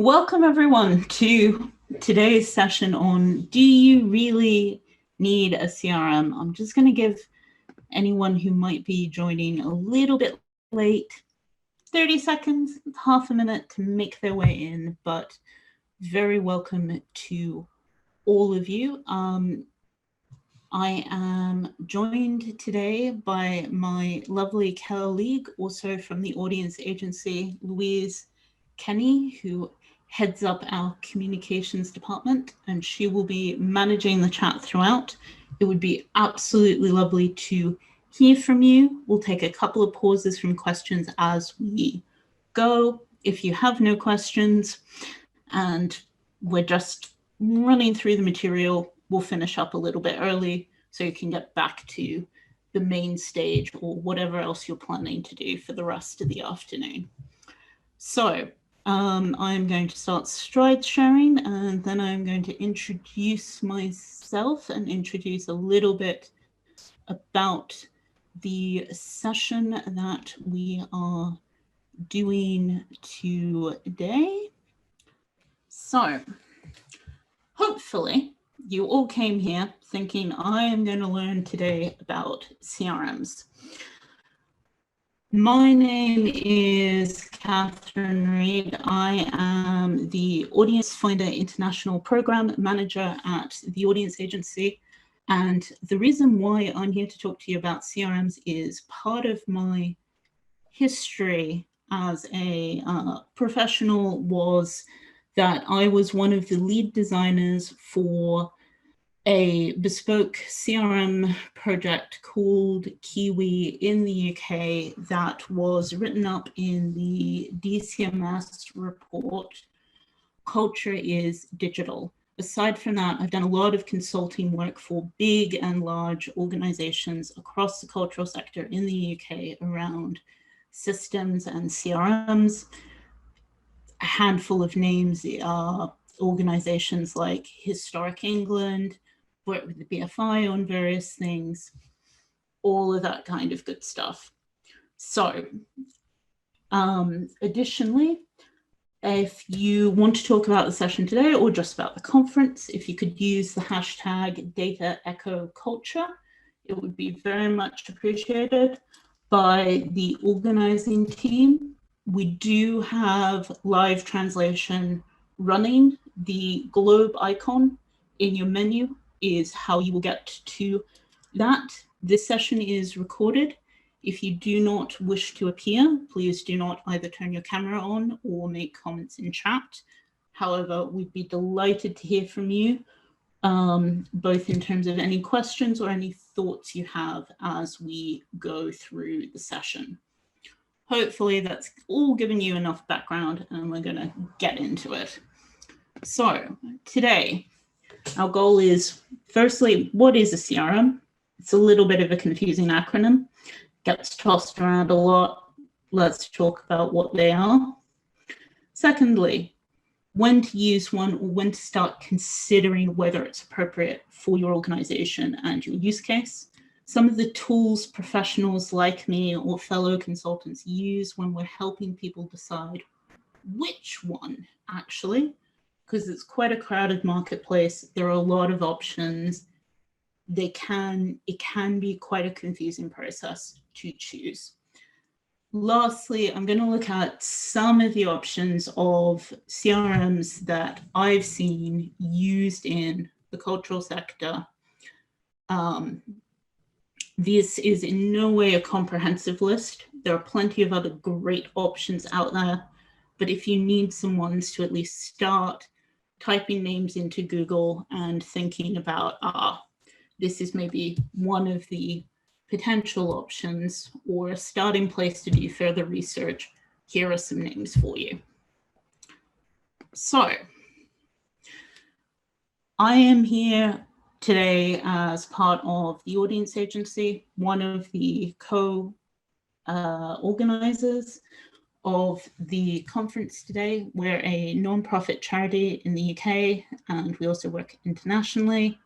Welcome everyone to today's session on do you really need a CRM? I'm just going to give anyone who might be joining a little bit late 30 seconds, half a minute to make their way in, but very welcome to all of you. I am joined today by my lovely colleague, also from the audience agency, Louise Kenny, who heads up our communications department, and she will be managing the chat throughout. It would be absolutely lovely to hear from you. We'll take a couple of pauses from questions as we go. If you have no questions and we're just running through the material, we'll finish up a little bit early so you can get back to the main stage or whatever else you're planning to do for the rest of the afternoon. So I'm going to start slide sharing, and then I'm going to introduce myself and introduce a little bit about the session that we are doing today. So hopefully you all came here thinking I am going to learn today about CRMs. My name is Catherine Reed. I am the Audience Finder International Program Manager at the Audience Agency. And the reason why I'm here to talk to you about CRMs is part of my history as a professional was that I was one of the lead designers for a bespoke CRM project called Kiwi in the UK that was written up in the DCMS report, Culture is Digital. Aside from that, I've done a lot of consulting work for big and large organizations across the cultural sector in the UK around systems and CRMs. A handful of names are organizations like Historic England, worked with the BFI on various things, all of that kind of good stuff. So additionally, if you want to talk about the session today or just about the conference, if you could use the hashtag #DataEchoCulture, it would be very much appreciated by the organizing team. We do have live translation running. The globe icon in your menu is how you will get to that. This session is recorded. If you do not wish to appear, please do not either turn your camera on or make comments in chat. However, we'd be delighted to hear from you, both in terms of any questions or any thoughts you have as we go through the session. Hopefully that's all given you enough background, and we're going to get into it. So today, our goal is, firstly, what is a CRM? It's a little bit of a confusing acronym, gets tossed around a lot. Let's talk about what they are. Secondly, when to use one or when to start considering whether it's appropriate for your organization and your use case. Some of the tools professionals like me or fellow consultants use when we're helping people decide which one actually, because it's quite a crowded marketplace. There are a lot of options. It can be quite a confusing process to choose. Lastly, I'm going to look at some of the options of CRMs that I've seen used in the cultural sector. This is in no way a comprehensive list. There are plenty of other great options out there, but if you need some ones to at least start typing names into Google and thinking about, this is maybe one of the potential options or a starting place to do further research, here are some names for you. So I am here today as part of the Audience Agency, one of the co-organizers of the conference today. We're a non-profit charity in the UK, and we also work internationally.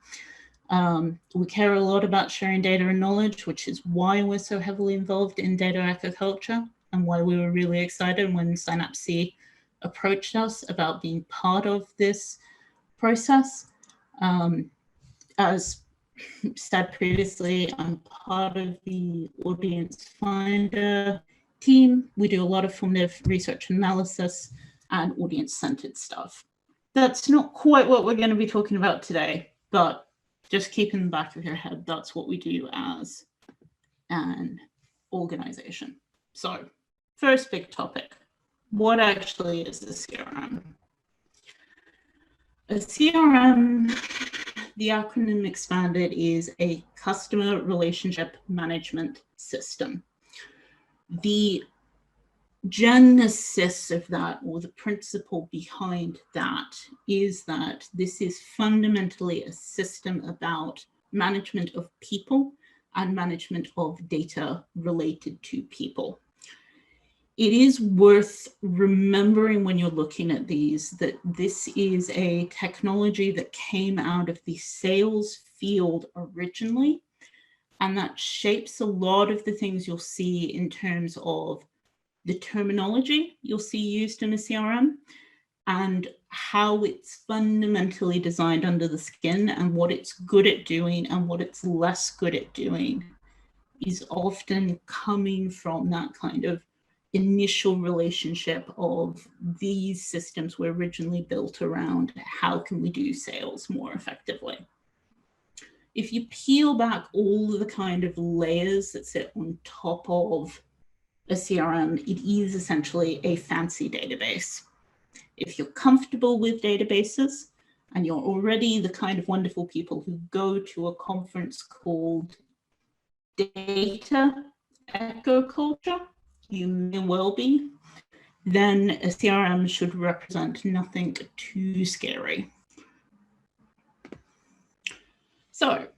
We care a lot about sharing data and knowledge, which is why we're so heavily involved in data echoculture and why we were really excited when Synapse approached us about being part of this process. As said previously, I'm part of the audience finder team. We do a lot of formative research analysis and audience-centered stuff. That's not quite what we're going to be talking about today, but just keep in the back of your head, that's what we do as an organization. So first big topic, what actually is a CRM? A CRM, the acronym expanded, is a customer relationship management system. The genesis of that, or the principle behind that, is that this is fundamentally a system about management of people and management of data related to people. It is worth remembering when you're looking at these that this is a technology that came out of the sales field originally, and that shapes a lot of the things you'll see in terms of the terminology you'll see used in a CRM and how it's fundamentally designed under the skin, and what it's good at doing and what it's less good at doing is often coming from that kind of initial relationship of these systems were originally built around how can we do sales more effectively. If you peel back all of the kind of layers that sit on top of a CRM, it is essentially a fancy database. If you're comfortable with databases and you're already the kind of wonderful people who go to a conference called Data Echo Culture, you may well be, then a CRM should represent nothing too scary. So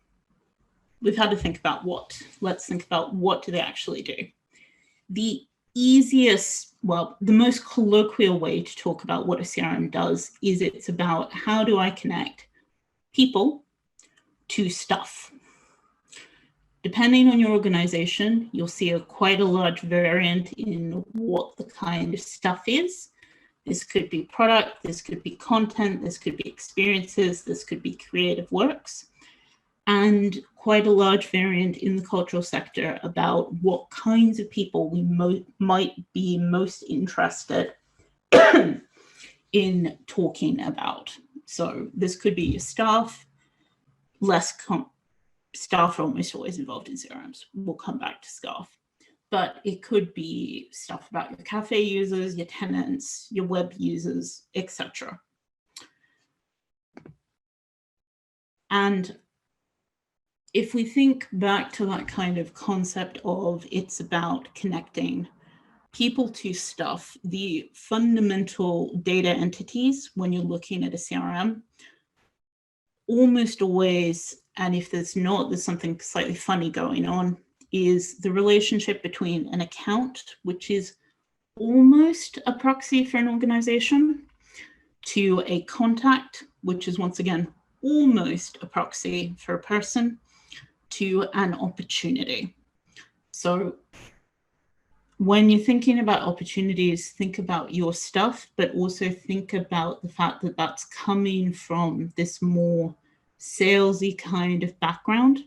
we've had to think about what. Let's think about what do they actually do. The easiest, well, the most colloquial way to talk about what a CRM does is it's about how do I connect people to stuff. Depending on your organization, you'll see quite a large variant in what the kind of stuff is. This could be product, this could be content, this could be experiences, this could be creative works, and quite a large variant in the cultural sector about what kinds of people we might be most interested in talking about. So this could be your staff, staff are almost always involved in CRMs. We'll come back to staff. But it could be stuff about your cafe users, your tenants, your web users, etc. And if we think back to that kind of concept of it's about connecting people to stuff, the fundamental data entities when you're looking at a CRM, almost always, and if there's not, there's something slightly funny going on, is the relationship between an account, which is almost a proxy for an organization, to a contact, which is once again almost a proxy for a person, to an opportunity. So when you're thinking about opportunities, think about your stuff, but also think about the fact that that's coming from this more salesy kind of background.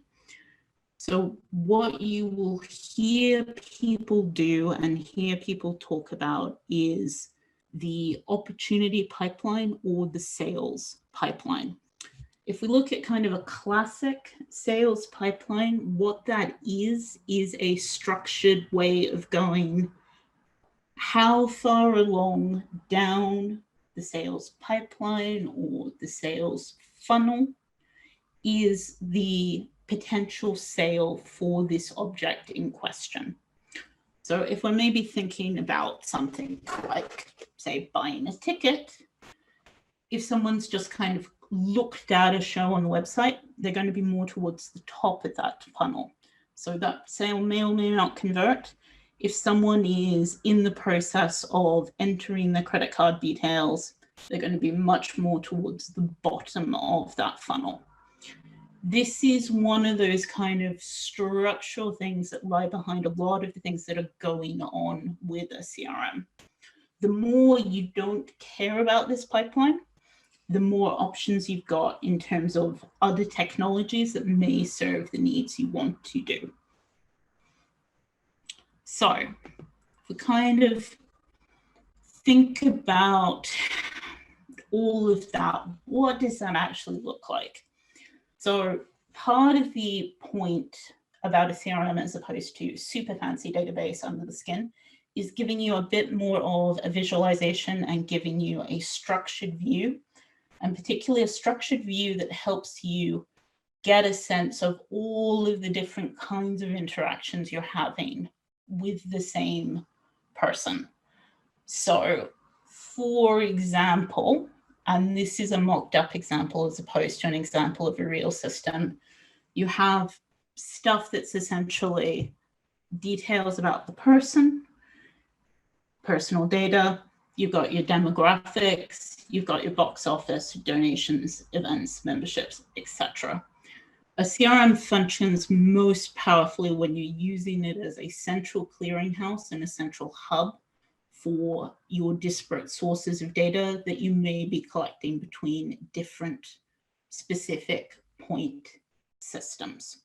So what you will hear people do and hear people talk about is the opportunity pipeline or the sales pipeline. If we look at kind of a classic sales pipeline, what that is a structured way of going how far along down the sales pipeline or the sales funnel is the potential sale for this object in question. So if we're maybe thinking about something like, say, buying a ticket, if someone's just kind of looked at a show on the website, they're going to be more towards the top of that funnel. So that sale may or may not convert. If someone is in the process of entering their credit card details, they're going to be much more towards the bottom of that funnel. This is one of those kind of structural things that lie behind a lot of the things that are going on with a CRM. the more you don't care about this pipeline, the more options you've got in terms of other technologies that may serve the needs you want to do. So we kind of think about all of that. What does that actually look like? So part of the point about a CRM as opposed to super fancy database under the skin is giving you a bit more of a visualization and giving you a structured view, and particularly a structured view that helps you get a sense of all of the different kinds of interactions you're having with the same person. So for example, and this is a mocked up example as opposed to an example of a real system, you have stuff that's essentially details about the person, personal data, you've got your demographics, you've got your box office, donations, events, memberships, etc. A CRM functions most powerfully when you're using it as a central clearinghouse and a central hub for your disparate sources of data that you may be collecting between different specific point systems.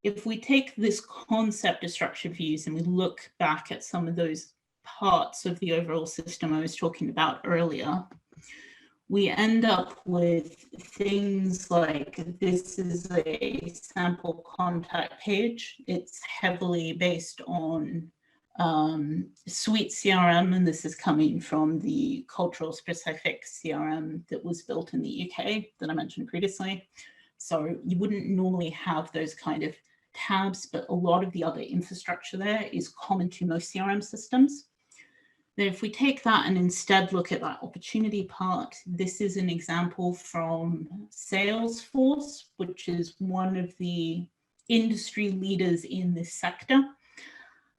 If we take this concept of structured views and we look back at some of those parts of the overall system I was talking about earlier, we end up with things like, this is a sample contact page. It's heavily based on Suite CRM, and this is coming from the cultural specific CRM that was built in the UK that I mentioned previously. So you wouldn't normally have those kind of tabs, but a lot of the other infrastructure there is common to most CRM systems. Then if we take that and instead look at that opportunity part, this is an example from Salesforce, which is one of the industry leaders in this sector.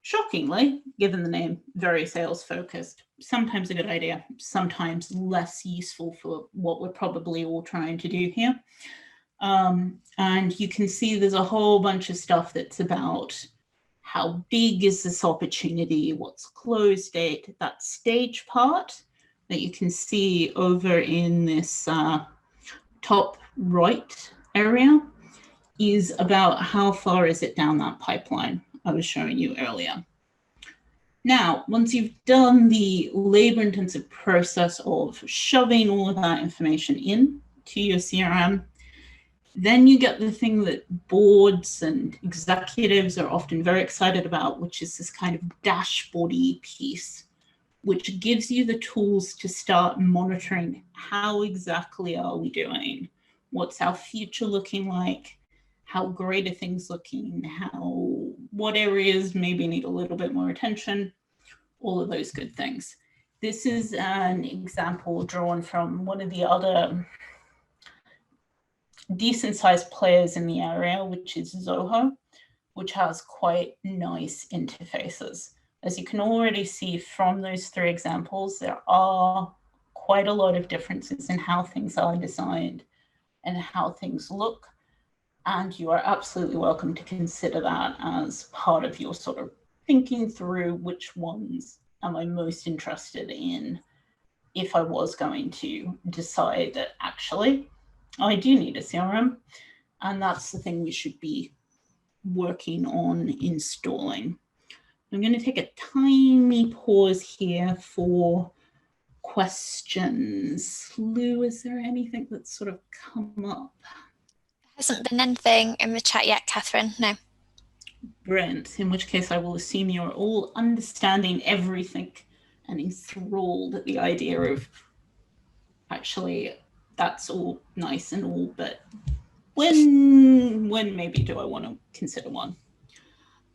Shockingly, given the name, very sales focused, sometimes a good idea, sometimes less useful for what we're probably all trying to do here. And you can see there's a whole bunch of stuff that's about how big is this opportunity, what's close date, that stage part that you can see over in this top right area is about how far is it down that pipeline I was showing you earlier. Now, once you've done the labor-intensive process of shoving all of that information in to your CRM, then you get the thing that boards and executives are often very excited about, which is this kind of dashboardy piece, which gives you the tools to start monitoring how exactly are we doing, what's our future looking like, how great are things looking, what areas maybe need a little bit more attention, all of those good things. This is an example drawn from one of the other decent sized players in the area, which is Zoho, which has quite nice interfaces. As you can already see from those three examples, there are quite a lot of differences in how things are designed and how things look. And you are absolutely welcome to consider that as part of your sort of thinking through which ones am I most interested in if I was going to decide that actually I do need a CRM, and that's the thing we should be working on installing. I'm going to take a tiny pause here for questions. Lou, is there anything that's sort of come up? There hasn't been anything in the chat yet, Catherine, no. Brilliant, in which case I will assume you're all understanding everything and enthralled at the idea of actually that's all nice and all, but when maybe do I want to consider one?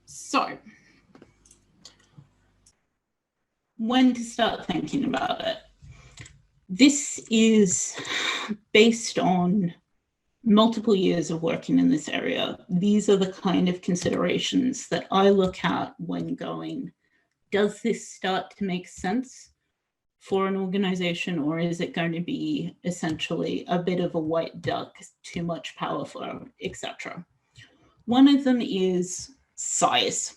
So when to start thinking about it? This is based on multiple years of working in this area. These are the kind of considerations that I look at when going, does this start to make sense for an organization, or is it going to be essentially a bit of a white duck, too much power flow, etc.? One of them is size.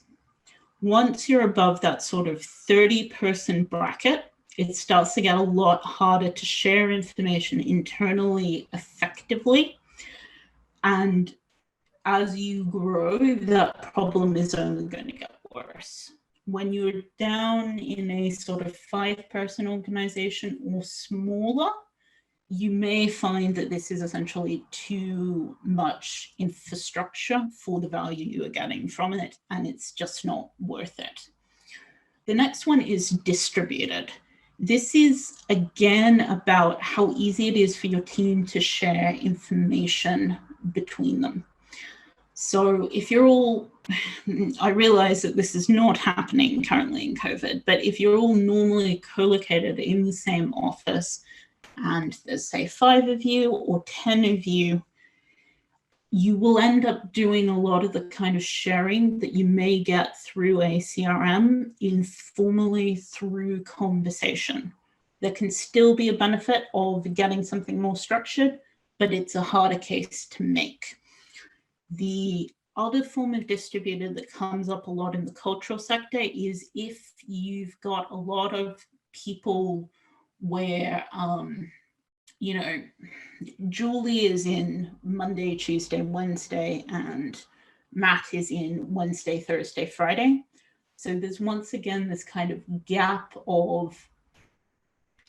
Once you're above that sort of 30-person bracket, it starts to get a lot harder to share information internally effectively. And as you grow, that problem is only going to get worse. When you're down in a sort of 5-person organization or smaller, you may find that this is essentially too much infrastructure for the value you are getting from it, and it's just not worth it. The next one is distributed. This is, again, about how easy it is for your team to share information between them. So if you're all, I realize that this is not happening currently in COVID, but if you're all normally co-located in the same office and there's say 5 of you or 10 of you, you will end up doing a lot of the kind of sharing that you may get through a CRM informally through conversation. There can still be a benefit of getting something more structured, but it's a harder case to make. The other form of distributed that comes up a lot in the cultural sector is if you've got a lot of people where, you know, Julie is in Monday, Tuesday, Wednesday, and Matt is in Wednesday, Thursday, Friday. So there's once again this kind of gap of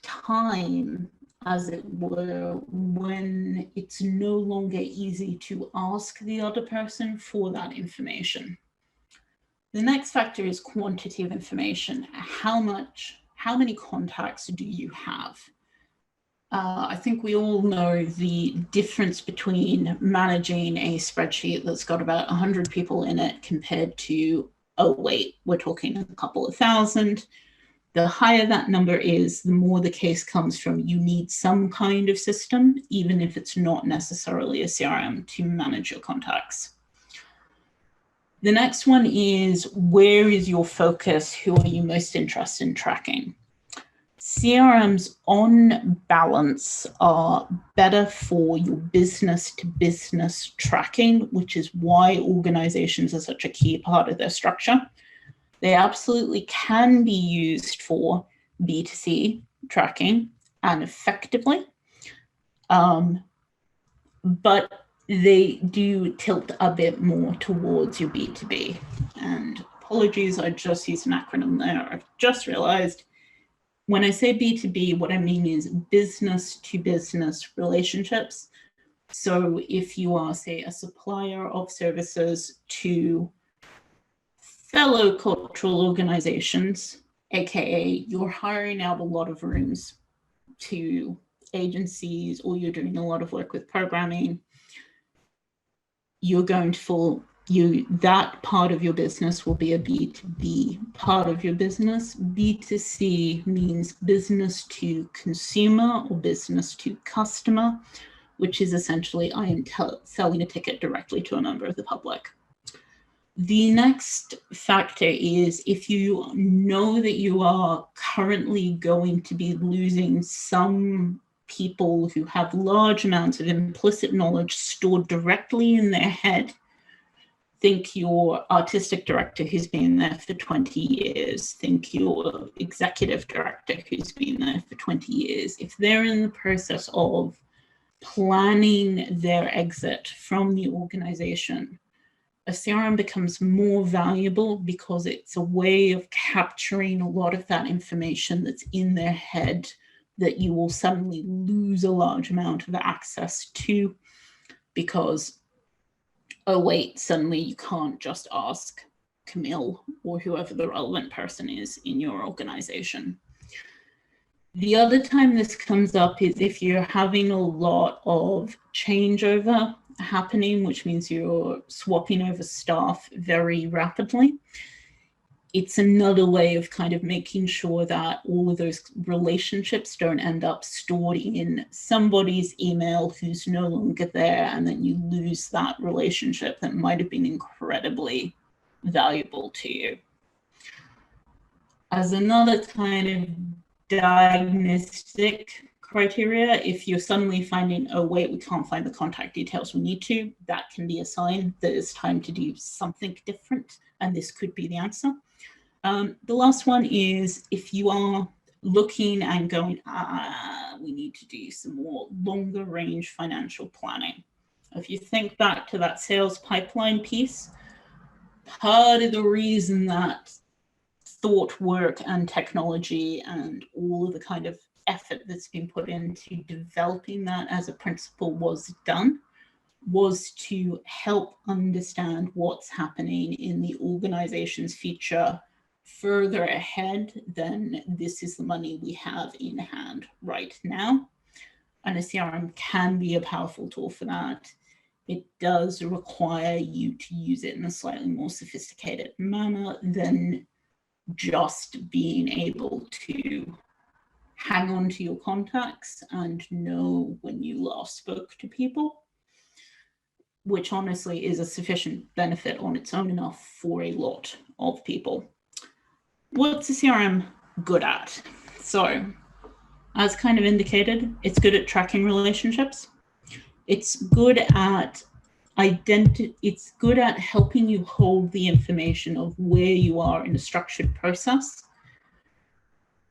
time, as it were, when it's no longer easy to ask the other person for that information. The next factor is quantity of information. How many contacts do you have? I think we all know the difference between managing a spreadsheet that's got about 100 people in it compared to, oh wait, we're talking a couple of thousand. The higher that number is, the more the case comes from you need some kind of system, even if it's not necessarily a CRM, to manage your contacts. The next one is, where is your focus? Who are you most interested in tracking? CRMs on balance are better for your business-to-business tracking, which is why organizations are such a key part of their structure. They absolutely can be used for B2C tracking and effectively, but they do tilt a bit more towards your B2B. And apologies, I just used an acronym there. I've just realized when I say B2B, what I mean is business to business relationships. So if you are, say, a supplier of services to fellow cultural organizations, aka you're hiring out a lot of rooms to agencies, or you're doing a lot of work with programming, you're going to that part of your business will be a B2B part of your business. B2C means business to consumer or business to customer, which is essentially I am selling a ticket directly to a member of the public. The next factor is if you know that you are currently going to be losing some people who have large amounts of implicit knowledge stored directly in their head. Think your artistic director who's been there for 20 years. Think your executive director who's been there for 20 years. If they're in the process of planning their exit from the organization, a CRM becomes more valuable because it's a way of capturing a lot of that information that's in their head that you will suddenly lose a large amount of access to because, oh wait, suddenly you can't just ask Camille or whoever the relevant person is in your organization. The other time this comes up is if you're having a lot of changeover happening, which means you're swapping over staff very rapidly. It's another way of kind of making sure that all of those relationships don't end up stored in somebody's email who's no longer there, and then you lose that relationship that might have been incredibly valuable to you. As another kind of diagnostic criteria, if you're suddenly finding, oh wait, we can't find the contact details we need to, that can be a sign that it's time to do something different, and this could be the answer. The last one is if you are looking and going, we need to do some more longer range financial planning. If you think back to that sales pipeline piece, part of the reason that thought work and technology and all of the kind of effort that's been put into developing that as a principle was done was to help understand what's happening in the organization's future further ahead than this is the money we have in hand right now. And a CRM can be a powerful tool for that. It does require you to use it in a slightly more sophisticated manner than just being able to hang on to your contacts and know when you last spoke to people, which honestly is a sufficient benefit on its own enough for a lot of people. What's a CRM good at? So, as kind of indicated, it's good at tracking relationships. It's good at it's good at helping you hold the information of where you are in a structured process.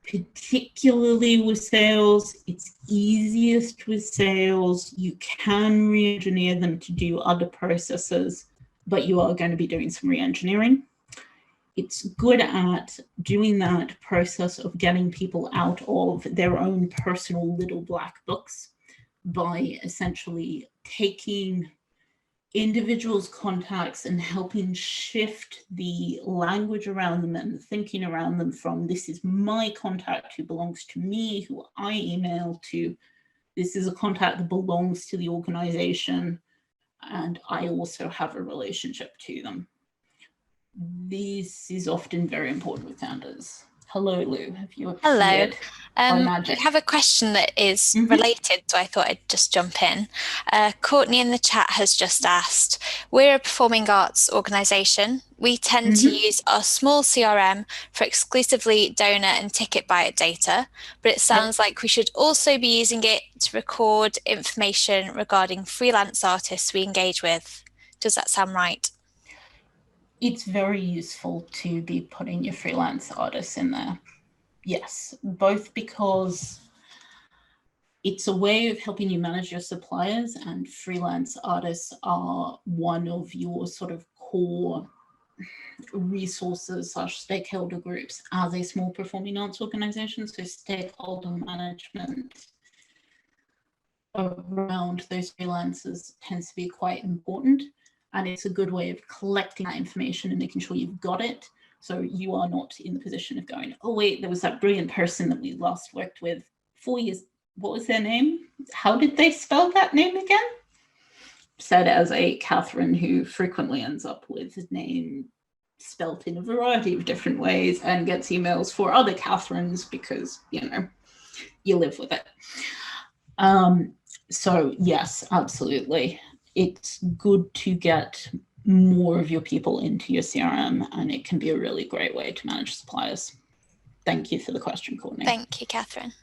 Particularly with sales, it's easiest with sales. You can re-engineer them to do other processes, but you are going to be doing some re-engineering. It's good at doing that process of getting people out of their own personal little black books by essentially taking individuals' contacts and helping shift the language around them and thinking around them from this is my contact who belongs to me, who I email, to this is a contact that belongs to the organization and I also have a relationship to them. This is often very important with founders. Hello, Lou. Have you appeared? Hello. I have a question that is related, so I thought I'd just jump in. Courtney in the chat has just asked, we're a performing arts organisation. We tend to use our small CRM for exclusively donor and ticket buyer data, but it sounds like we should also be using it to record information regarding freelance artists we engage with. Does that sound right? It's very useful to be putting your freelance artists in there. Yes, both because it's a way of helping you manage your suppliers, and freelance artists are one of your sort of core resources / stakeholder groups as a small performing arts organization. So stakeholder management around those freelancers tends to be quite important. And it's a good way of collecting that information and making sure you've got it. So you are not in the position of going, oh, wait, there was that brilliant person that we last worked with 4 years. What was their name? How did they spell that name again? Said as a Catherine who frequently ends up with his name spelt in a variety of different ways and gets emails for other Catherines because, you know, you live with it. So yes, absolutely. It's good to get more of your people into your CRM, and it can be a really great way to manage suppliers. Thank you for the question, Courtney. Thank you, Catherine.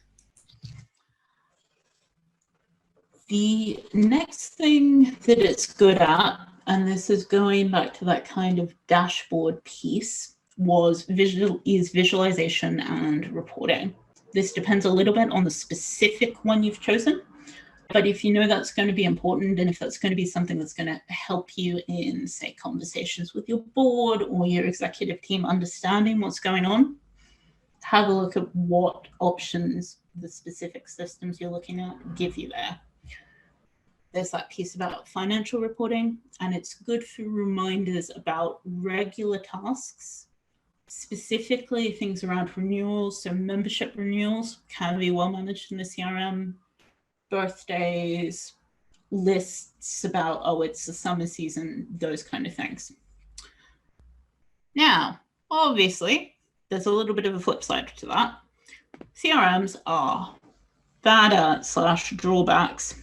The next thing that it's good at, and this is going back to that kind of dashboard piece, is visualization and reporting. This depends a little bit on the specific one you've chosen. But if you know that's going to be important, and if that's going to be something that's going to help you in, say, conversations with your board or your executive team understanding what's going on, have a look at what options the specific systems you're looking at give you there. There's that piece about financial reporting, and it's good for reminders about regular tasks, specifically things around renewals. So membership renewals can be well managed in the CRM. Birthdays, lists about, oh, it's the summer season, those kind of things. Now, obviously, there's a little bit of a flip side to that. CRMs are bad at / drawbacks.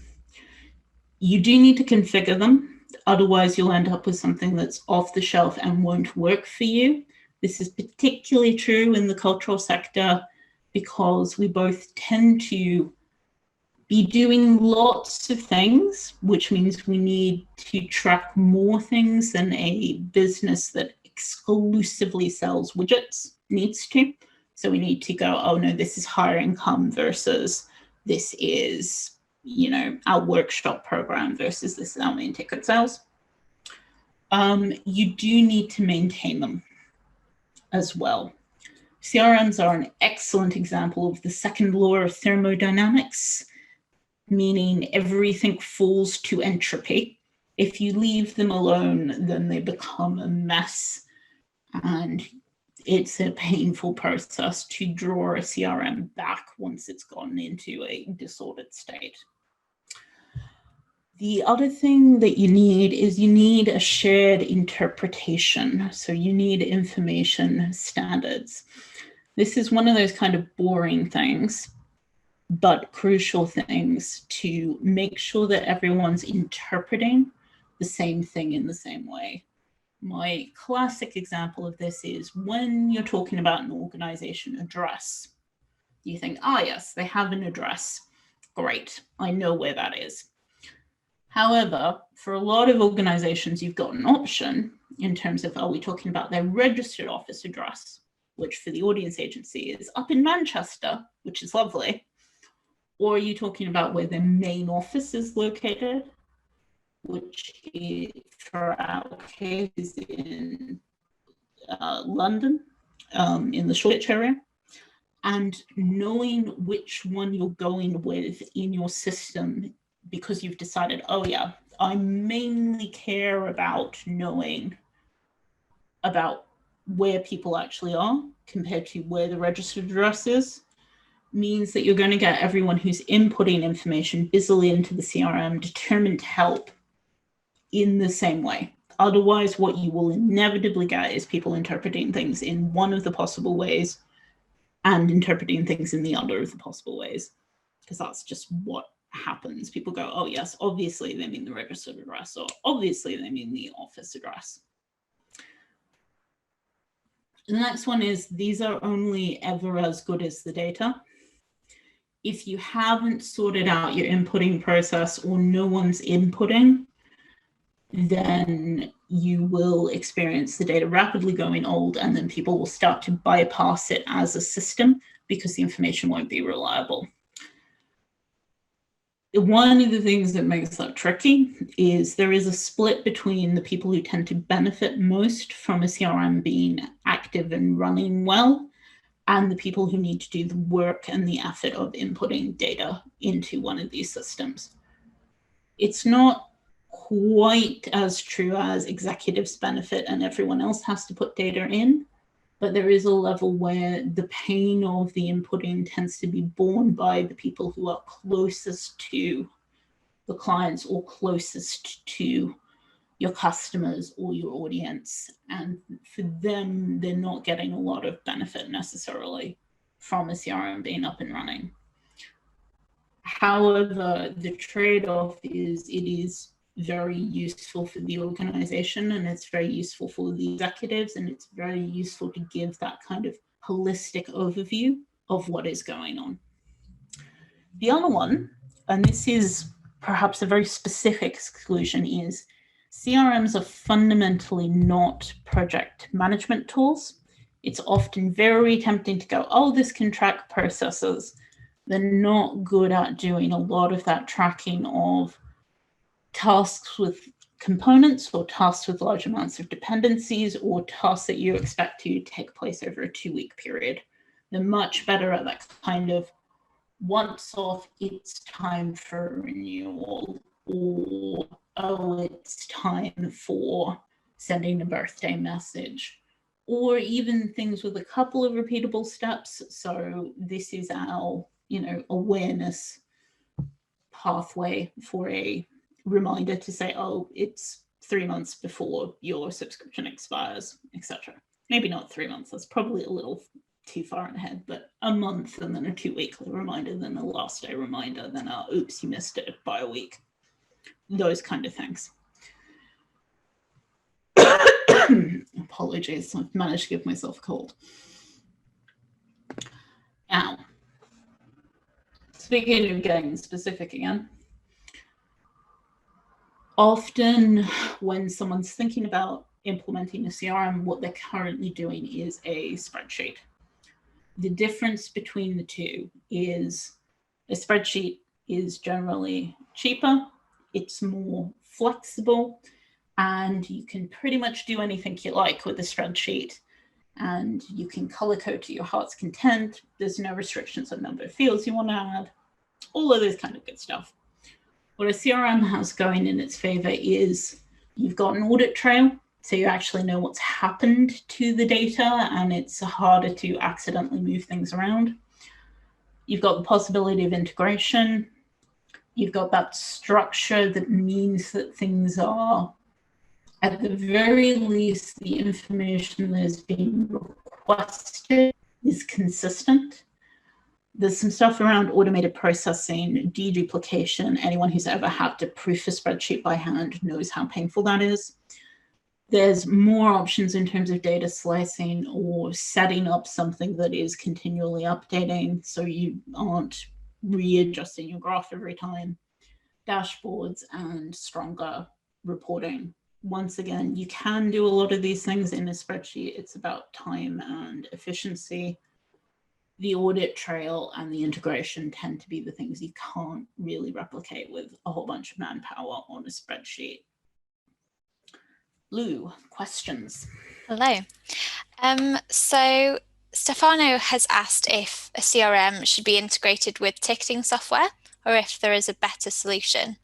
You do need to configure them. Otherwise, you'll end up with something that's off the shelf and won't work for you. This is particularly true in the cultural sector because we both tend to be doing lots of things, which means we need to track more things than a business that exclusively sells widgets. needs to. So we need to go, oh no, this is higher income versus this is, you know, our workshop program versus this is our main ticket sales. You do need to maintain them as well. CRMs are an excellent example of the second law of thermodynamics, meaning everything falls to entropy. If you leave them alone, then they become a mess, and it's a painful process to draw a CRM back once it's gotten into a disordered state. The other thing that you need is you need a shared interpretation. So you need information standards. This is one of those kind of boring things, but crucial things to make sure that everyone's interpreting the same thing in the same way. My classic example of this is when you're talking about an organization address. You think, ah, yes, they have an address. Great, I know where that is. However, for a lot of organizations, you've got an option in terms of, are we talking about their registered office address, which for the audience agency is up in Manchester, which is lovely, or are you talking about where their main office is located, which is, for our case, is in London, in the Shoreditch area, and knowing which one you're going with in your system, because you've decided, oh yeah, I mainly care about knowing about where people actually are compared to where the registered address is, means that you're going to get everyone who's inputting information busily into the CRM determined to help in the same way. Otherwise, what you will inevitably get is people interpreting things in one of the possible ways and interpreting things in the other of the possible ways, because that's just what happens. People go, oh yes, obviously they mean the registered address, or obviously they mean the office address. The next one is, these are only ever as good as the data. If you haven't sorted out your inputting process, or no one's inputting, then you will experience the data rapidly going old, and then people will start to bypass it as a system because the information won't be reliable. One of the things that makes that tricky is there is a split between the people who tend to benefit most from a CRM being active and running well, and the people who need to do the work and the effort of inputting data into one of these systems. It's not quite as true as executives benefit and everyone else has to put data in, but there is a level where the pain of the inputting tends to be borne by the people who are closest to the clients or closest to your customers or your audience. And for them, they're not getting a lot of benefit necessarily from a CRM being up and running. However, the trade-off is it is very useful for the organization, and it's very useful for the executives, and it's very useful to give that kind of holistic overview of what is going on. The other one, and this is perhaps a very specific exclusion, is CRMs are fundamentally not project management tools. It's often very tempting to go, oh, this can track processes. They're not good at doing a lot of that tracking of tasks with components, or tasks with large amounts of dependencies, or tasks that you expect to take place over a 2-week period. They're much better at that kind of once off, it's time for renewal, or oh, it's time for sending a birthday message, or even things with a couple of repeatable steps. So this is our, awareness pathway for a reminder to say, oh, it's 3 months before your subscription expires, etc. Maybe not 3 months, that's probably a little too far ahead, but a month, and then a 2-weekly reminder, then a last day reminder, then a oops, you missed it by a week. Those kind of things. Apologies, I've managed to give myself a cold. Now, speaking of getting specific again, often when someone's thinking about implementing a CRM, what they're currently doing is a spreadsheet. The difference between the two is a spreadsheet is generally cheaper, it's more flexible, and you can pretty much do anything you like with a spreadsheet. And you can color code to your heart's content. There's no restrictions on number of fields you want to add, all of this kind of good stuff. What a CRM has going in its favor is you've got an audit trail, so you actually know what's happened to the data and it's harder to accidentally move things around. You've got the possibility of integration. You've got that structure that means that things are, at the very least, the information that is being requested is consistent. There's some stuff around automated processing, deduplication. Anyone who's ever had to proof a spreadsheet by hand knows how painful that is. There's more options in terms of data slicing or setting up something that is continually updating so you aren't readjusting your graph every time. Dashboards and stronger reporting. Once again, you can do a lot of these things in a spreadsheet. It's about time and efficiency. The audit trail and the integration tend to be the things you can't really replicate with a whole bunch of manpower on a spreadsheet. Lou, questions? Hello. So Stefano has asked if a CRM should be integrated with ticketing software or if there is a better solution.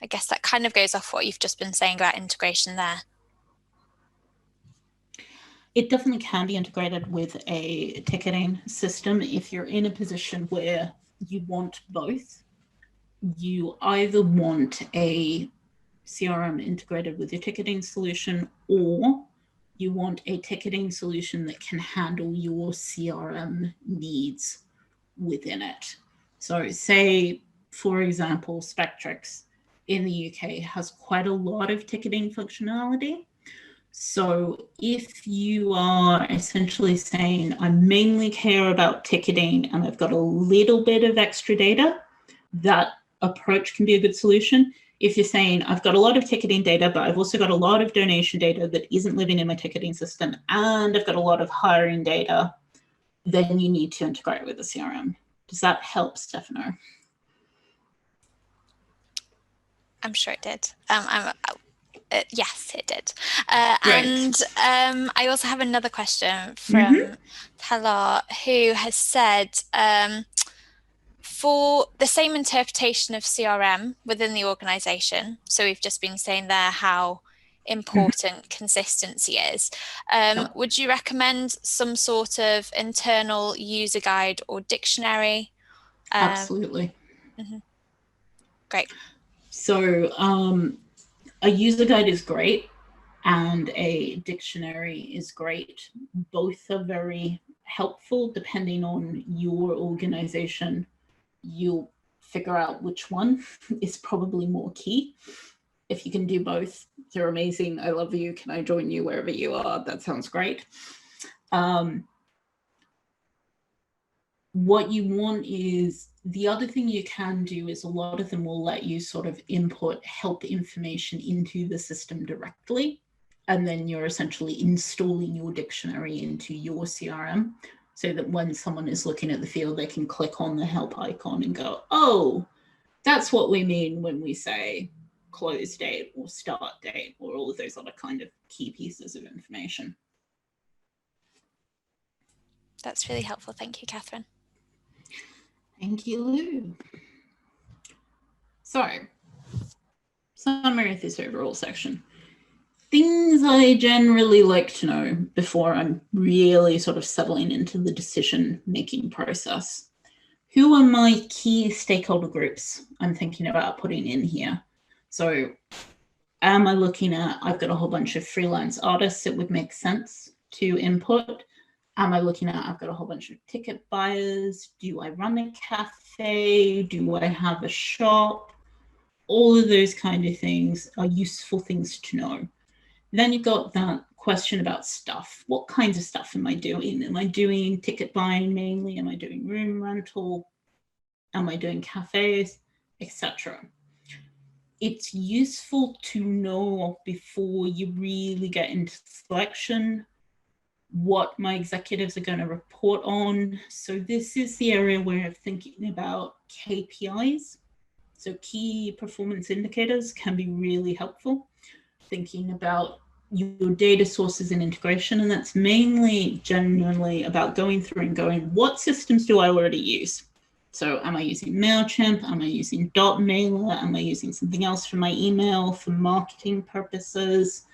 I guess that kind of goes off what you've just been saying about integration there. It definitely can be integrated with a ticketing system if you're in a position where you want both. You either want a CRM integrated with your ticketing solution, or you want a ticketing solution that can handle your CRM needs within it. So say, for example, Spectrix in the UK has quite a lot of ticketing functionality. So if you are essentially saying, I mainly care about ticketing and I've got a little bit of extra data, that approach can be a good solution. If you're saying, I've got a lot of ticketing data, but I've also got a lot of donation data that isn't living in my ticketing system, and I've got a lot of hiring data, then you need to integrate with the CRM. Does that help, Stefano? I'm sure it did. Yes, it did. And I also have another question from Talar, who has said, for the same interpretation of CRM within the organisation, so we've just been saying there how important consistency is, would you recommend some sort of internal user guide or dictionary? Absolutely. Great. So a user guide is great and a dictionary is great. Both are very helpful depending on your organization. You'll figure out which one is probably more key. If you can do both, you're amazing. I love you. Can I join you wherever you are? That sounds great. What you want is, the other thing you can do is a lot of them will let you sort of input help information into the system directly. And then you're essentially installing your dictionary into your CRM so that when someone is looking at the field, they can click on the help icon and go, oh, that's what we mean when we say close date or start date or all of those other kind of key pieces of information. That's really helpful. Thank you, Catherine. Thank you, Lou. So, summary of this overall section. Things I generally like to know before I'm really sort of settling into the decision-making process. Who are my key stakeholder groups I'm thinking about putting in here? So am I looking at, I've got a whole bunch of freelance artists, it would make sense to input. Am I looking at, I've got a whole bunch of ticket buyers. Do I run a cafe? Do I have a shop? All of those kind of things are useful things to know. Then you've got that question about stuff. What kinds of stuff am I doing? Am I doing ticket buying mainly? Am I doing room rental? Am I doing cafes, etc.? it's useful to know before you really get into selection what my executives are going to report on. So this is the area where I'm thinking about KPIs. So key performance indicators can be really helpful. Thinking about your data sources and integration, and that's mainly generally about going through and going, what systems do I already use? So am I using MailChimp? Am I using .mailer? Am I using something else for my email for marketing purposes?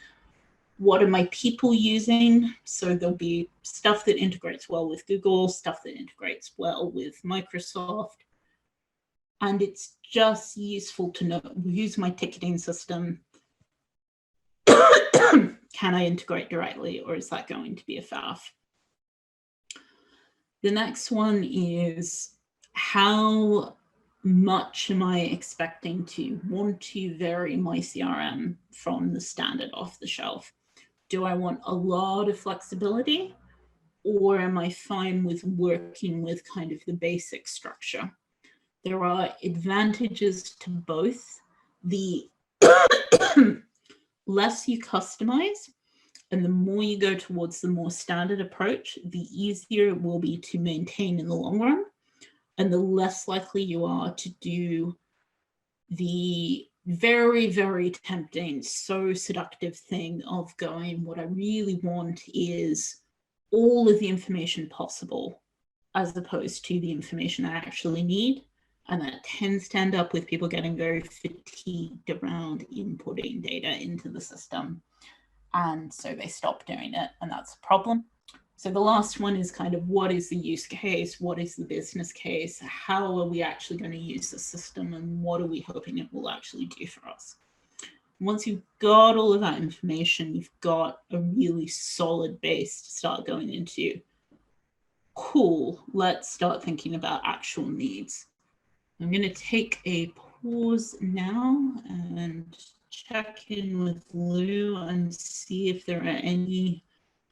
What are my people using? So there'll be stuff that integrates well with Google, stuff that integrates well with Microsoft. And it's just useful to know, use my ticketing system. Can I integrate directly, or is that going to be a faff? The next one is, how much am I expecting to want to vary my CRM from the standard off the shelf? Do I want a lot of flexibility, or am I fine with working with kind of the basic structure? There are advantages to both. The less you customize and the more you go towards the more standard approach, the easier it will be to maintain in the long run, and the less likely you are to do the very, very tempting, so seductive thing of going, what I really want is all of the information possible, as opposed to the information I actually need. And that tends to end up with people getting very fatigued around inputting data into the system. And so they stop doing it, and that's a problem. So the last one is kind of, what is the use case? What is the business case? How are we actually going to use the system, and what are we hoping it will actually do for us? Once you've got all of that information, you've got a really solid base to start going into. Cool, let's start thinking about actual needs. I'm going to take a pause now and check in with Lou and see if there are any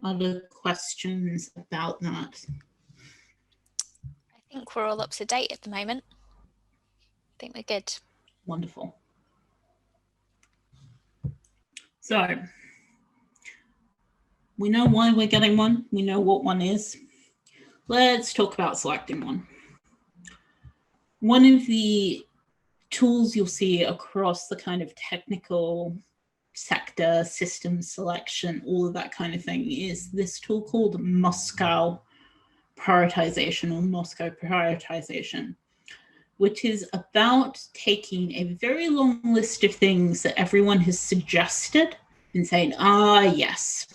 other questions about that. I think we're all up to date at the moment. I think we're good. Wonderful. So we know why we're getting one. We know what one is. Let's talk about selecting one. One of the tools you'll see across the kind of technical sector, system selection, all of that kind of thing, is this tool called Moscow prioritization, or Moscow prioritization, which is about taking a very long list of things that everyone has suggested and saying, yes,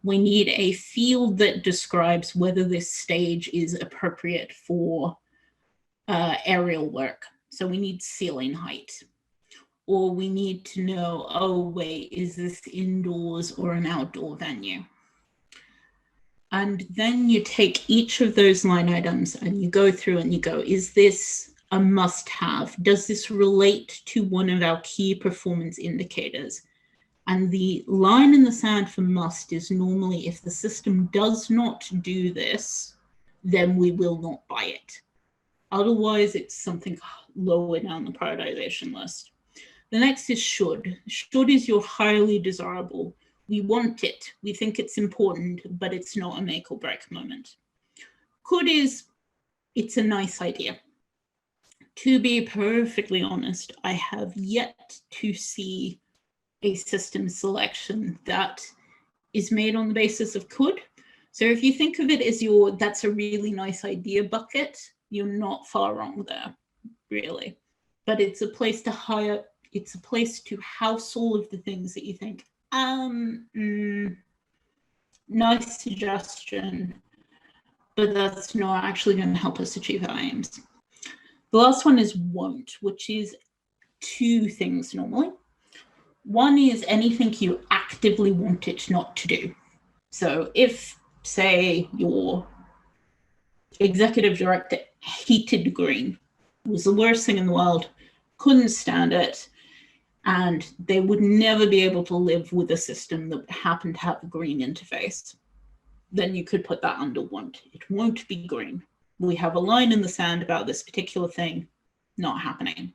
we need a field that describes whether this stage is appropriate for aerial work. So we need ceiling height. Or we need to know, oh, wait, is this indoors or an outdoor venue? And then you take each of those line items and you go through and you go, is this a must-have? Does this relate to one of our key performance indicators? And the line in the sand for must is normally, if the system does not do this, then we will not buy it. Otherwise, it's something lower down the prioritization list. The next is should. Should is your highly desirable. We want it. We think it's important, but it's not a make or break moment. Could is, it's a nice idea. To be perfectly honest, I have yet to see a system selection that is made on the basis of could. So if you think of it as that's a really nice idea bucket, you're not far wrong there, really. But it's a place to hire. It's a place to house all of the things that you think, nice suggestion, but that's not actually going to help us achieve our aims. The last one is won't, which is two things normally. One is anything you actively want it not to do. So if, say, your executive director hated green, was the worst thing in the world, couldn't stand it, and they would never be able to live with a system that happened to have a green interface, then you could put that under won't. It won't be green. We have a line in the sand about this particular thing not happening.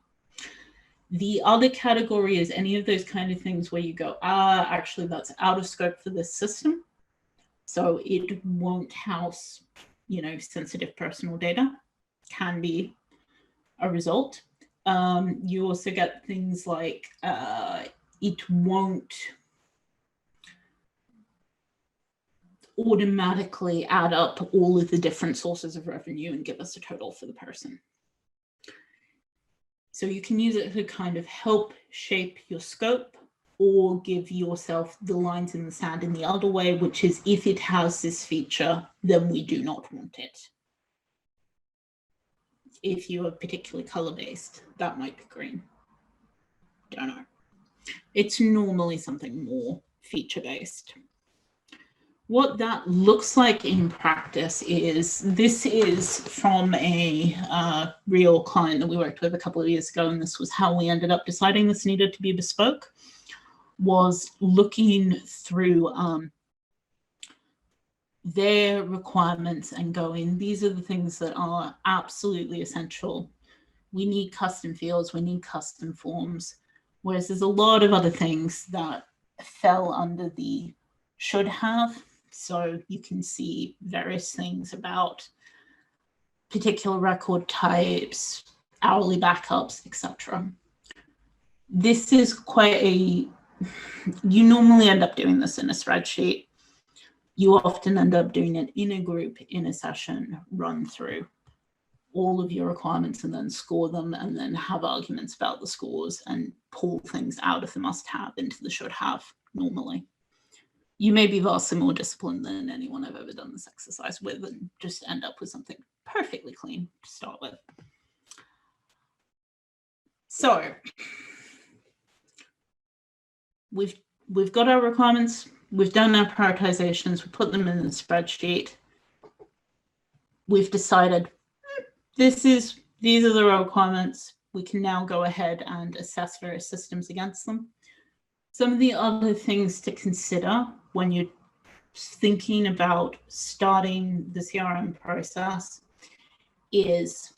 The other category is any of those kind of things where you go, actually that's out of scope for this system. So it won't house, sensitive personal data, can be a result. You also get things like it won't automatically add up all of the different sources of revenue and give us a total for the person. So you can use it to kind of help shape your scope, or give yourself the lines in the sand in the other way, which is if it has this feature, then we do not want it. If you are particularly color-based, that might be green. Don't know. It's normally something more feature-based. What that looks like in practice is, this is from a real client that we worked with a couple of years ago, and this was how we ended up deciding this needed to be bespoke, was looking through their requirements and going, these are the things that are absolutely essential. We need custom fields, we need custom forms, whereas there's a lot of other things that fell under the should have. So you can see various things about particular record types, hourly backups, etc. This is quite a, you normally end up doing this in a spreadsheet. You often end up doing it in a group, in a session, run through all of your requirements and then score them, and then have arguments about the scores and pull things out of the must-have into the should-have normally. You may be vastly more disciplined than anyone I've ever done this exercise with, and just end up with something perfectly clean to start with. So we've got our requirements, we've done our prioritizations, we put them in the spreadsheet. We've decided these are the requirements. We can now go ahead and assess various systems against them. Some of the other things to consider when you're thinking about starting the CRM process is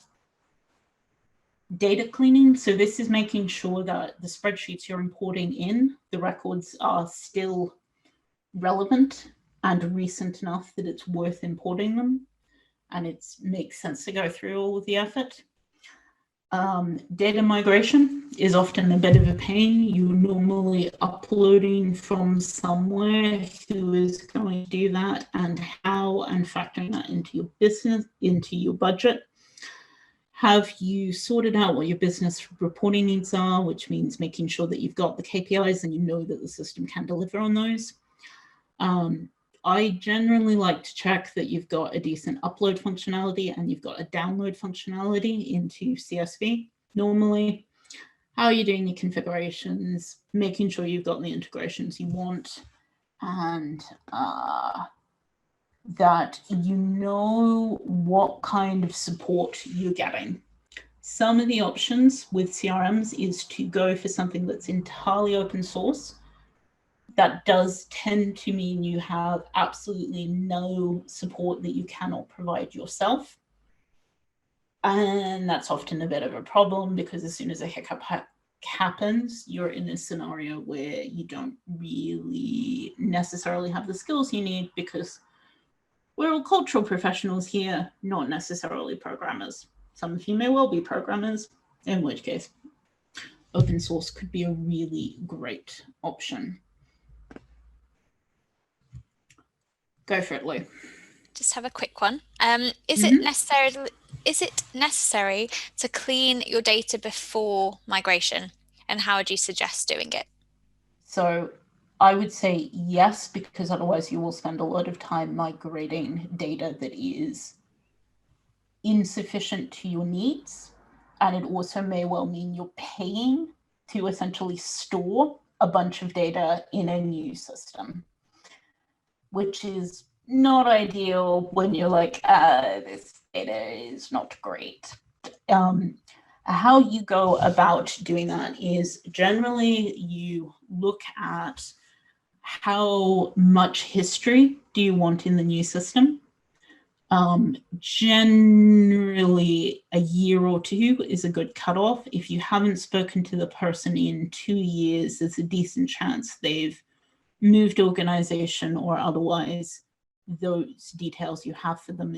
data cleaning. So this is making sure that the spreadsheets you're importing in, the records are still relevant and recent enough that it's worth importing them, and it makes sense to go through all of the effort. Data migration is often a bit of a pain. You're normally uploading from somewhere who is going to do that, and how, and factoring that into your business, into your budget. Have you sorted out what your business reporting needs are, which means making sure that you've got the KPIs and you know that the system can deliver on those. I generally like to check that you've got a decent upload functionality and you've got a download functionality into CSV. Normally, how are you doing your configurations, making sure you've got the integrations you want, and that you know what kind of support you're getting. Some of the options with CRMs is to go for something that's entirely open source. That does tend to mean you have absolutely no support that you cannot provide yourself. And that's often a bit of a problem, because as soon as a hiccup happens, you're in a scenario where you don't really necessarily have the skills you need, because we're all cultural professionals here, not necessarily programmers. Some of you may well be programmers, in which case open source could be a really great option. Go for it, Lou. Just have a quick one. Is it necessary to clean your data before migration? And how would you suggest doing it? So I would say yes, because otherwise you will spend a lot of time migrating data that is insufficient to your needs. And it also may well mean you're paying to essentially store a bunch of data in a new system, which is not ideal when you're like, this data is not great. How you go about doing that is generally you look at how much history do you want in the new system. Generally, a year or two is a good cutoff. If you haven't spoken to the person in 2 years, there's a decent chance they've moved organization or otherwise those details you have for them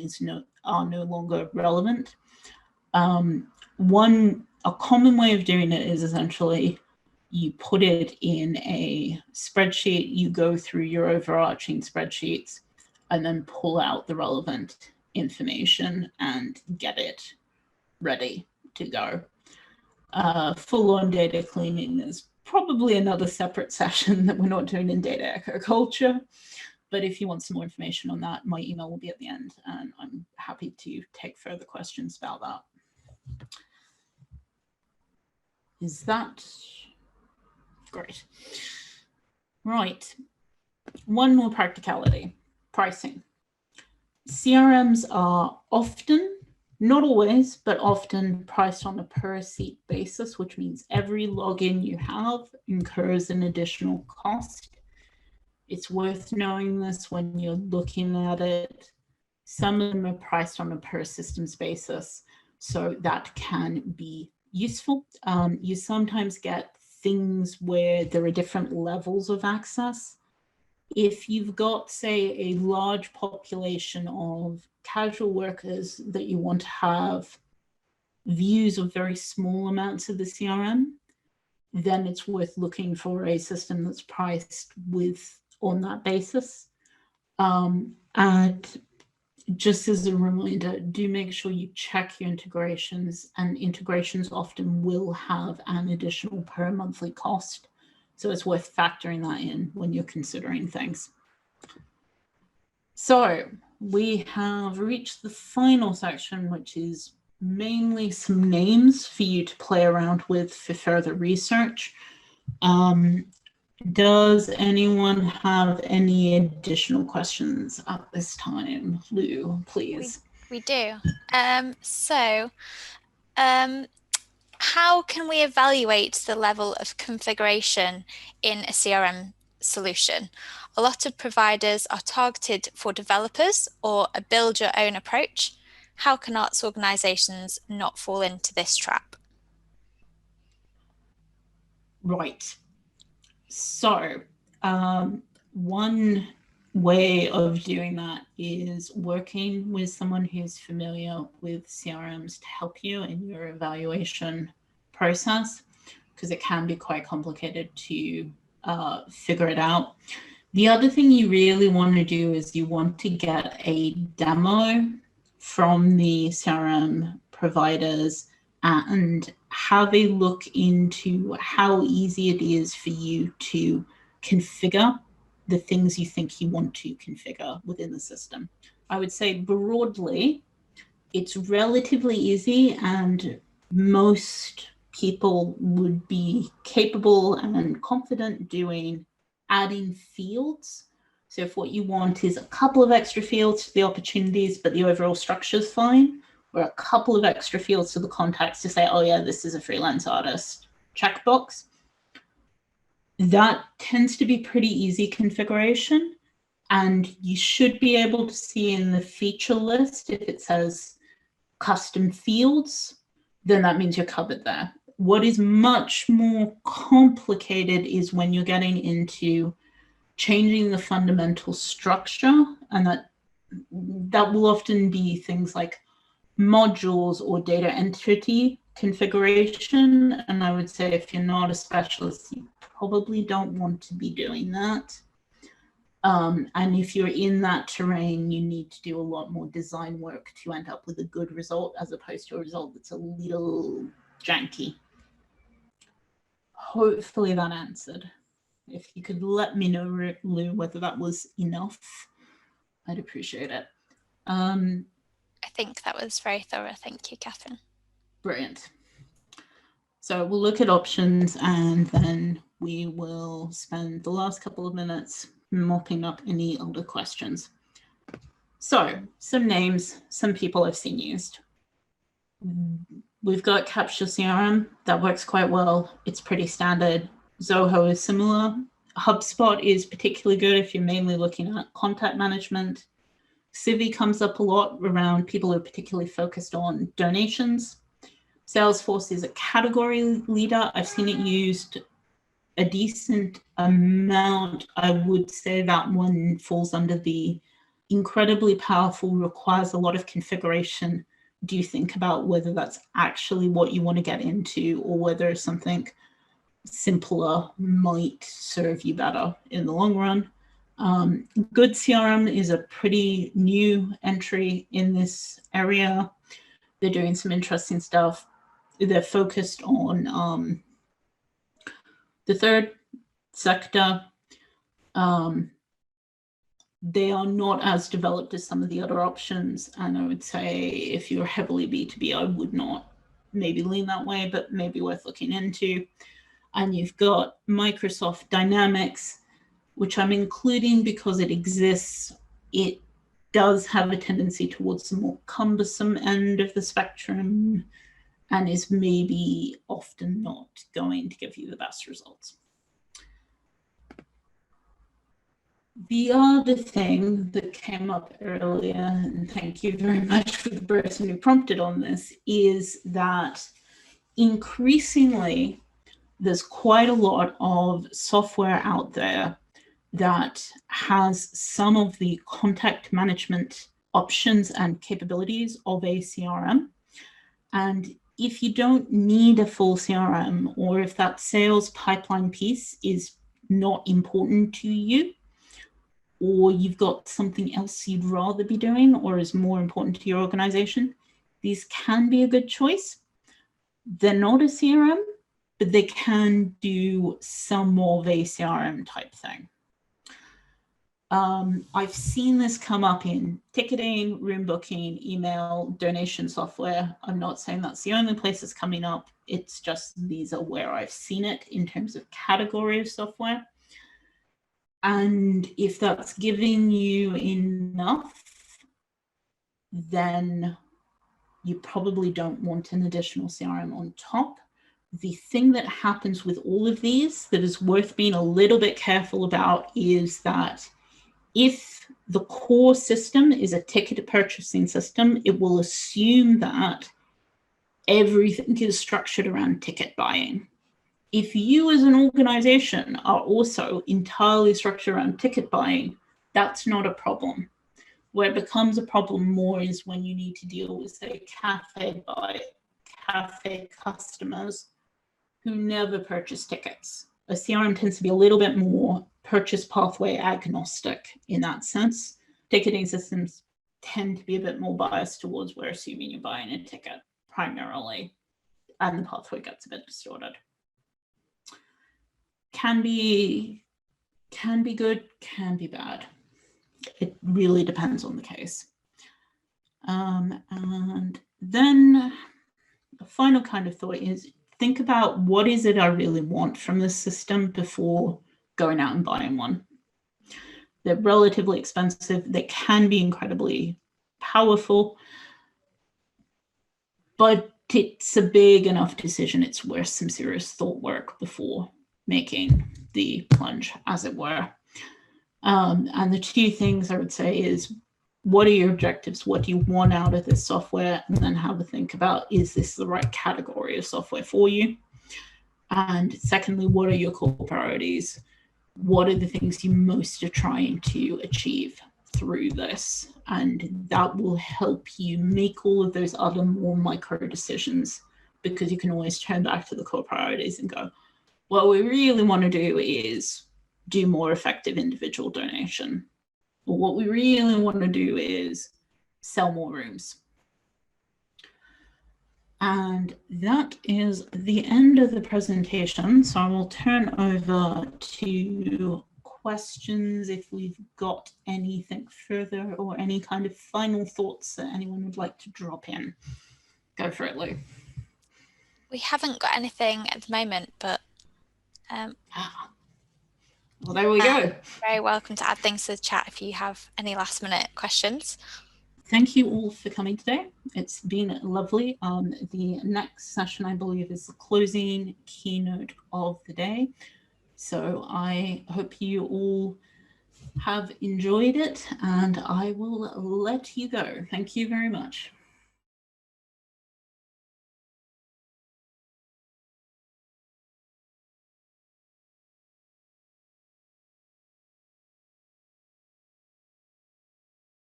are no longer relevant. A common way of doing it is essentially you put it in a spreadsheet, you go through your overarching spreadsheets, and then pull out the relevant information and get it ready to go. Full-on data cleaning is probably another separate session that we're not doing in data echo culture. But if you want some more information on that, my email will be at the end, and I'm happy to take further questions about that. Is that great? Right. One more practicality. Pricing. CRMs are often, not always, but often priced on a per seat basis, which means every login you have incurs an additional cost. It's worth knowing this when you're looking at it. Some of them are priced on a per systems basis, so that can be useful. You sometimes get things where there are different levels of access. If you've got, say, a large population of casual workers that you want to have views of very small amounts of the CRM, then it's worth looking for a system that's priced on that basis. And just as a reminder, do make sure you check your integrations, and integrations often will have an additional per monthly cost. So it's worth factoring that in when you're considering things. So we have reached the final section, which is mainly some names for you to play around with for further research. Does anyone have any additional questions at this time? Lou, please. We do. How can we evaluate the level of configuration in a CRM solution? A lot of providers are targeted for developers or a build your own approach. How can arts organisations not fall into this trap? Right. So one way of doing that is working with someone who's familiar with CRMs to help you in your evaluation process, because it can be quite complicated to figure it out. The other thing you really want to do is you want to get a demo from the CRM providers and have a look into how easy it is for you to configure the things you think you want to configure within the system. I would say broadly, it's relatively easy, and most people would be capable and confident doing adding fields. So if what you want is a couple of extra fields for the opportunities, but the overall structure is fine, or a couple of extra fields to the contacts to say, oh yeah, this is a freelance artist, checkbox. That tends to be pretty easy configuration, and you should be able to see in the feature list if it says custom fields, then that means you're covered there. What is much more complicated is when you're getting into changing the fundamental structure, and that will often be things like modules or data entity configuration. And I would say if you're not a specialist, you probably don't want to be doing that. And if you're in that terrain, you need to do a lot more design work to end up with a good result, as opposed to a result that's a little janky. Hopefully that answered. If you could let me know, Lou, whether that was enough, I'd appreciate it. I think that was very thorough. Thank you, Catherine. Brilliant. So we'll look at options, and then we will spend the last couple of minutes mopping up any older questions. So some names, some people I've seen used. We've got Capture CRM. That works quite well. It's pretty standard. Zoho is similar. HubSpot is particularly good if you're mainly looking at contact management. Civi comes up a lot around people who are particularly focused on donations. Salesforce is a category leader. I've seen it used a decent amount. I would say that one falls under the incredibly powerful, requires a lot of configuration. Do you think about whether that's actually what you want to get into, or whether something simpler might serve you better in the long run? Good CRM is a pretty new entry in this area. They're doing some interesting stuff. They're focused on the third sector. They are not as developed as some of the other options. And I would say if you're heavily B2B, I would not maybe lean that way, but maybe worth looking into. And you've got Microsoft Dynamics, which I'm including because it exists. It does have a tendency towards the more cumbersome end of the spectrum and is maybe often not going to give you the best results. The other thing that came up earlier, and thank you very much for the person who prompted on this, is that increasingly there's quite a lot of software out there that has some of the contact management options and capabilities of a CRM. And if you don't need a full CRM, or if that sales pipeline piece is not important to you, or you've got something else you'd rather be doing or is more important to your organization, these can be a good choice. They're not a CRM, but they can do some of a CRM type thing. I've seen this come up in ticketing, room booking, email, donation software. I'm not saying that's the only place it's coming up. It's just these are where I've seen it in terms of category of software. And if that's giving you enough, then you probably don't want an additional CRM on top. The thing that happens with all of these that is worth being a little bit careful about is that if the core system is a ticket purchasing system, it will assume that everything is structured around ticket buying. If you as an organization are also entirely structured around ticket buying, that's not a problem. Where it becomes a problem more is when you need to deal with, say, cafe customers who never purchase tickets. A CRM tends to be a little bit more purchase pathway agnostic in that sense. Ticketing systems tend to be a bit more biased towards we're assuming you're buying a ticket primarily, and the pathway gets a bit distorted. Can be good, can be bad. It really depends on the case. And then the final kind of thought is think about what is it I really want from this system before going out and buying one. They're relatively expensive. They can be incredibly powerful, but it's a big enough decision. It's worth some serious thought work before making the plunge, as it were. And the two things I would say is, what are your objectives? What do you want out of this software? And then have a think about, is this the right category of software for you? And secondly, what are your core priorities? What are the things you most are trying to achieve through this? And that will help you make all of those other more micro decisions, because you can always turn back to the core priorities and go, what we really want to do is do more effective individual donation. Or what we really want to do is sell more rooms. And that is the end of the presentation. So I will turn over to questions if we've got anything further or any kind of final thoughts that anyone would like to drop in. Go for it, Lou. We haven't got anything at the moment, but well, there we go. Very welcome to add things to the chat if you have any last minute questions. Thank you all for coming today. It's been lovely. The next session, I believe, is the closing keynote of the day. So I hope you all have enjoyed it, and I will let you go. Thank you very much.